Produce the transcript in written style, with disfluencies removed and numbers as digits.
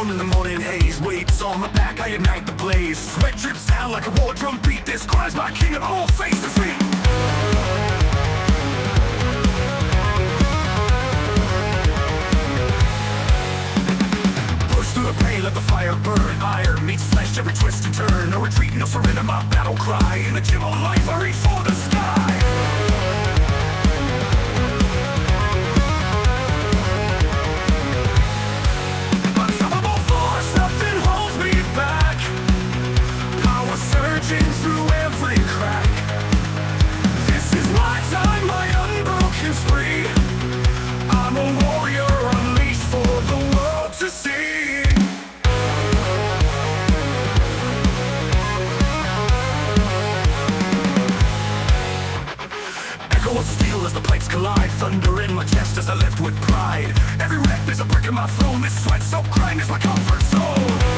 Warm in the morning haze, weights on my back, I ignite the blaze. Sweat drips down like a war drum beat. This cries my king of all, face to feet. Push through the pain, let the fire burn. Iron meets flesh, every twist and turn. No retreat, no surrender, my battle cry. In the gym of life, I reach for the sky. Through every crack. This is my time, my unbroken spree. I'm a warrior unleashed for the world to see. Echo of steel as the plates collide. Thunder in my chest as I lift with pride. Every rep is a brick in my throne. This sweat-soaked grind is my comfort zone.